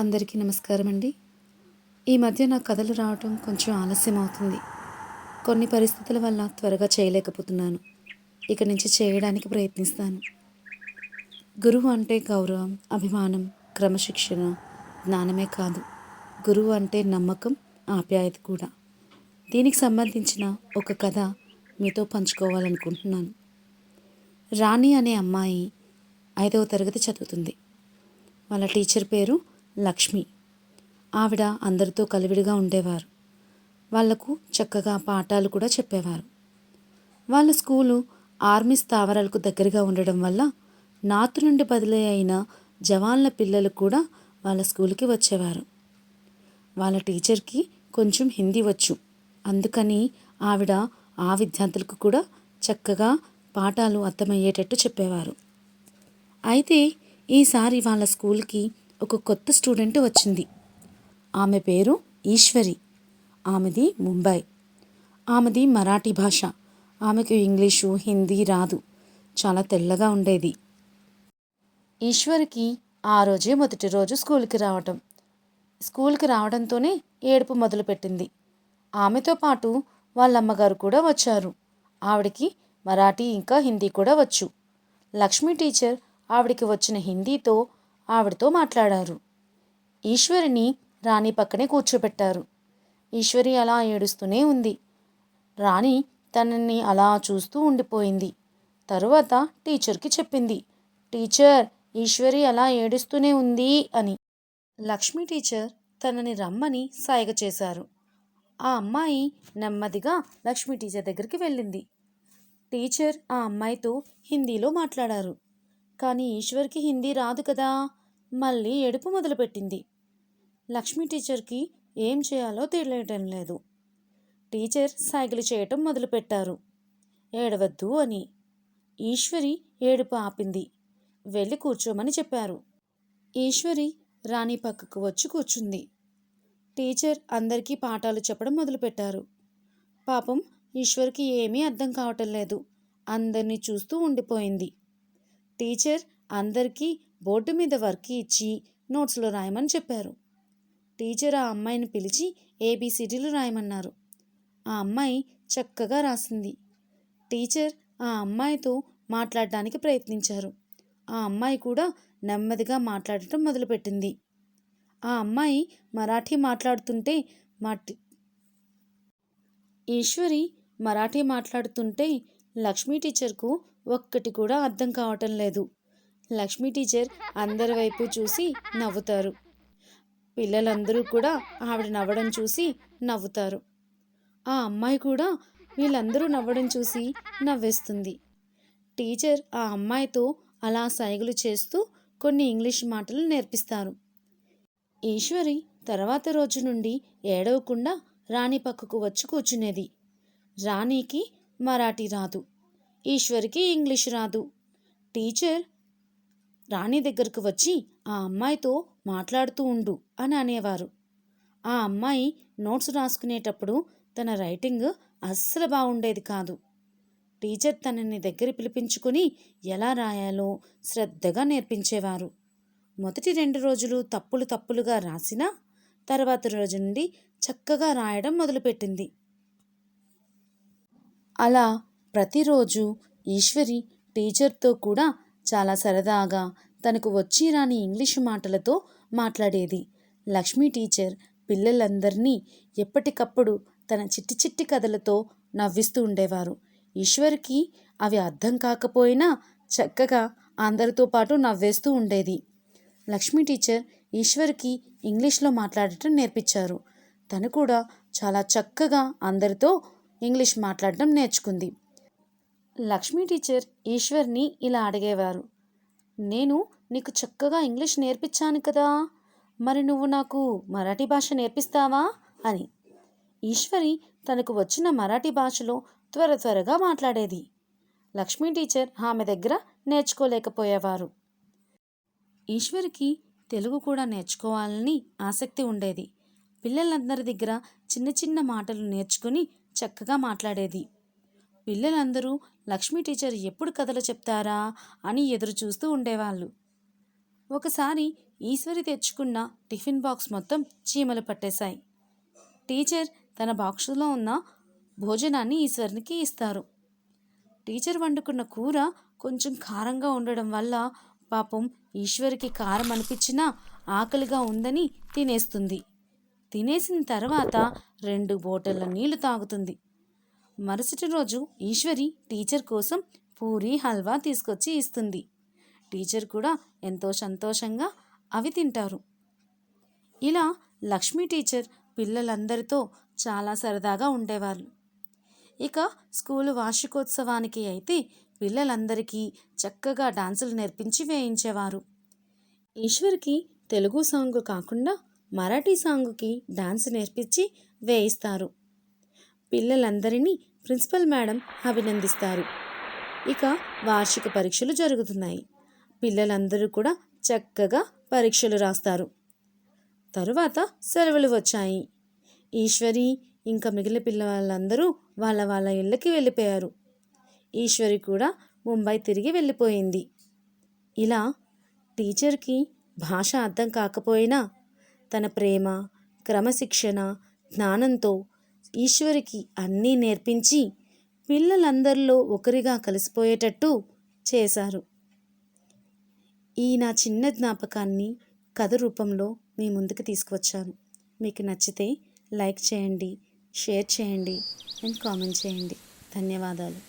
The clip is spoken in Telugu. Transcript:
అందరికీ నమస్కారం అండి. ఈ మధ్య నా కథలు రావటం కొంచెం ఆలస్యం అవుతుంది. కొన్ని పరిస్థితుల వల్ల త్వరగా చేయలేకపోతున్నాను. ఇక నుంచి చేయడానికి ప్రయత్నిస్తాను. గురువు అంటే గౌరవం, అభిమానం, క్రమశిక్షణ, జ్ఞానమే కాదు. గురువు అంటే నమ్మకం, ఆప్యాయత కూడా. దీనికి సంబంధించిన ఒక కథ మీతో పంచుకోవాలనుకుంటున్నాను. రాణి అనే అమ్మాయి 5వ తరగతి చదువుతుంది. వాళ్ళ టీచర్ పేరు లక్ష్మి. ఆవిడ అందరితో కలివిడిగా ఉండేవారు. వాళ్లకు చక్కగా పాఠాలు కూడా చెప్పేవారు. వాళ్ళ స్కూలు ఆర్మీ స్థావరాలకు దగ్గరగా ఉండడం వల్ల నార్త్ నుండి బదిలీ అయిన జవాన్ల పిల్లలు కూడా వాళ్ళ స్కూల్కి వచ్చేవారు. వాళ్ళ టీచర్కి కొంచెం హిందీ వచ్చు. అందుకని ఆవిడ ఆ విద్యార్థులకు కూడా చక్కగా పాఠాలు అర్థమయ్యేటట్టు చెప్పేవారు. అయితే ఈసారి వాళ్ళ స్కూల్కి ఒక కొత్త స్టూడెంట్ వచ్చింది. ఆమె పేరు ఈశ్వరి. ఆమెది ముంబై. ఆమెది మరాఠీ భాష. ఆమెకు ఇంగ్లీషు, హిందీ రాదు. చాలా తెల్లగా ఉండేది. ఈశ్వరికి ఆ రోజే మొదటి రోజు స్కూల్కి రావడంతోనే ఏడుపు మొదలుపెట్టింది. ఆమెతో పాటు వాళ్ళ అమ్మగారు కూడా వచ్చారు. ఆవిడికి మరాఠీ ఇంకా హిందీ కూడా వచ్చు. లక్ష్మీ టీచర్ ఆవిడికి వచ్చిన హిందీతో ఆవిడతో మాట్లాడారు. ఈశ్వరిని రాణి పక్కనే కూర్చోబెట్టారు. ఈశ్వరి అలా ఏడుస్తూనే ఉంది. రాణి తనని అలా చూస్తూ ఉండిపోయింది. తరువాత టీచర్కి చెప్పింది, టీచర్, ఈశ్వరి అలా ఏడుస్తూనే ఉంది అని. లక్ష్మీ టీచర్ తనని రమ్మని సైగ చేశారు. ఆ అమ్మాయి నెమ్మదిగా లక్ష్మీ టీచర్ దగ్గరికి వెళ్ళింది. టీచర్ ఆ అమ్మాయితో హిందీలో మాట్లాడారు. కానీ ఈశ్వర్కి హిందీ రాదు కదా. మళ్ళీ ఏడుపు మొదలుపెట్టింది. లక్ష్మీ టీచర్కి ఏం చేయాలో తెలియటం లేదు. టీచర్ సైగలు చేయటం మొదలుపెట్టారు, ఏడవద్దు అని. ఈశ్వరి ఏడుపు ఆపింది. వెళ్ళి కూర్చోమని చెప్పారు. ఈశ్వరి రాణి పక్కకు వచ్చి కూర్చుంది. టీచర్ అందరికీ పాఠాలు చెప్పడం మొదలుపెట్టారు. పాపం ఈశ్వర్కి ఏమీ అర్థం కావటం లేదు. అందరినీ చూస్తూ ఉండిపోయింది. టీచర్ అందరికీ బోర్డు మీద వర్క్ ఇచ్చి నోట్స్లో రాయమని చెప్పారు. టీచర్ ఆ అమ్మాయిని పిలిచి ఏబిసిడీలు రాయమన్నారు. ఆ అమ్మాయి చక్కగా రాసింది. టీచర్ ఆ అమ్మాయితో మాట్లాడడానికి ప్రయత్నించారు. ఆ అమ్మాయి కూడా నెమ్మదిగా మాట్లాడటం మొదలుపెట్టింది. ఆ అమ్మాయి మరాఠీ మాట్లాడుతుంటే ఈశ్వరి మరాఠీ మాట్లాడుతుంటే లక్ష్మీ టీచర్కు ఒక్కటి కూడా అర్థం కావటం లేదు. లక్ష్మీ టీచర్ అందరి వైపు చూసి నవ్వుతారు. పిల్లలందరూ కూడా ఆవిడ నవ్వడం చూసి నవ్వుతారు. ఆ అమ్మాయి కూడా వీళ్ళందరూ నవ్వడం చూసి నవ్వేస్తుంది. టీచర్ ఆ అమ్మాయితో అలా సైగలు చేస్తూ కొన్ని ఇంగ్లీష్ మాటలు నేర్పిస్తారు. ఈశ్వరి తర్వాత రోజు నుండి ఏడవకుండా రాణి పక్కకు వచ్చి కూర్చునేది. రాణికి మరాఠీ రాదు, ఈశ్వరికి ఇంగ్లీష్ రాదు. టీచర్ రాణి దగ్గరకు వచ్చి ఆ అమ్మాయితో మాట్లాడుతూ ఉండు అని అనేవారు. ఆ అమ్మాయి నోట్స్ రాసుకునేటప్పుడు తన రైటింగ్ అస్సలు బాగుండేది కాదు. టీచర్ తనని దగ్గర పిలిపించుకొని ఎలా రాయాలో శ్రద్ధగా నేర్పించేవారు. మొదటి 2 రోజులు తప్పులుగా రాసినా తర్వాత రోజు నుండి చక్కగా రాయడం మొదలుపెట్టింది. అలా ప్రతిరోజు ఈశ్వరి టీచర్తో కూడా చాలా సరదాగా తనకు వచ్చి రాని ఇంగ్లీషు మాటలతో మాట్లాడేది. లక్ష్మీ టీచర్ పిల్లలందరినీ ఎప్పటికప్పుడు తన చిట్టి చిట్టి కథలతో నవ్విస్తూ ఉండేవారు. ఈశ్వర్కి అవి అర్థం కాకపోయినా చక్కగా అందరితో పాటు నవ్వేస్తూ ఉండేది. లక్ష్మీ టీచర్ ఈశ్వర్కి ఇంగ్లీష్లో మాట్లాడటం నేర్పించారు. తను కూడా చాలా చక్కగా అందరితో ఇంగ్లీష్ మాట్లాడడం నేర్చుకుంది. లక్ష్మీ టీచర్ ఈశ్వర్ని ఇలా అడిగేవారు, నేను నీకు చక్కగా ఇంగ్లీష్ నేర్పించాను కదా, మరి నువ్వు నాకు మరాఠీ భాష నేర్పిస్తావా అని. ఈశ్వరి తనకు వచ్చిన మరాఠీ భాషలో త్వరగా మాట్లాడేది. లక్ష్మీ టీచర్ ఆమె దగ్గర నేర్చుకోలేకపోయేవారు. ఈశ్వరికి తెలుగు కూడా నేర్చుకోవాలని ఆసక్తి ఉండేది. పిల్లలందరి దగ్గర చిన్న చిన్న మాటలు నేర్చుకుని చక్కగా మాట్లాడేది. పిల్లలందరూ లక్ష్మీ టీచర్ ఎప్పుడు కథలు చెప్తారా అని ఎదురు చూస్తూ ఉండేవాళ్ళు. ఒకసారి ఈశ్వరి తెచ్చుకున్న టిఫిన్ బాక్స్ మొత్తం చీమలు పట్టేశాయి. టీచర్ తన బాక్సులో ఉన్న భోజనాన్ని ఈశ్వరికి ఇస్తారు. టీచర్ వండుకున్న కూర కొంచెం కారంగా ఉండడం వల్ల పాపం ఈశ్వరికి కారం అనిపించినా ఆకలిగా ఉందని తినేస్తుంది. తినేసిన తర్వాత 2 బాటిళ్ల నీళ్లు తాగుతుంది. మరుసటి రోజు ఈశ్వరి టీచర్ కోసం పూరి హల్వా తీసుకొచ్చి ఇస్తుంది. టీచర్ కూడా ఎంతో సంతోషంగా అవి తింటారు. ఇలా లక్ష్మీ టీచర్ పిల్లలందరితో చాలా సరదాగా ఉండేవాళ్ళు. ఇక స్కూలు వార్షికోత్సవానికి అయితే పిల్లలందరికీ చక్కగా డాన్సులు నేర్పించి వేయించేవారు. ఈశ్వర్కి తెలుగు సాంగ్ కాకుండా మరాఠీ సాంగుకి డాన్స్ నేర్పించి వేయిస్తారు. పిల్లలందరినీ ప్రిన్సిపల్ మేడం అభినందిస్తారు. ఇక వార్షిక పరీక్షలు జరుగుతున్నాయి. పిల్లలందరూ కూడా చక్కగా పరీక్షలు రాస్తారు. తరువాత సెలవులు వచ్చాయి. ఈశ్వరి ఇంకా మిగిలిన పిల్లలందరూ వాళ్ళ వాళ్ళ ఇళ్ళకి వెళ్ళిపోయారు. ఈశ్వరి కూడా ముంబై తిరిగి వెళ్ళిపోయింది. ఇలా టీచర్కి భాష అర్థం కాకపోయినా తన ప్రేమ, క్రమశిక్షణ, జ్ఞానంతో ఈశ్వరికి అన్నీ నేర్పించి పిల్లలందరిలో ఒకరిగా కలిసిపోయేటట్టు చేశారు. ఈ నా చిన్న జ్ఞాపకాన్ని కథ రూపంలో మీ ముందుకు తీసుకువచ్చాను. మీకు నచ్చితే లైక్ చేయండి, షేర్ చేయండి అండ్ కామెంట్ చేయండి. ధన్యవాదాలు.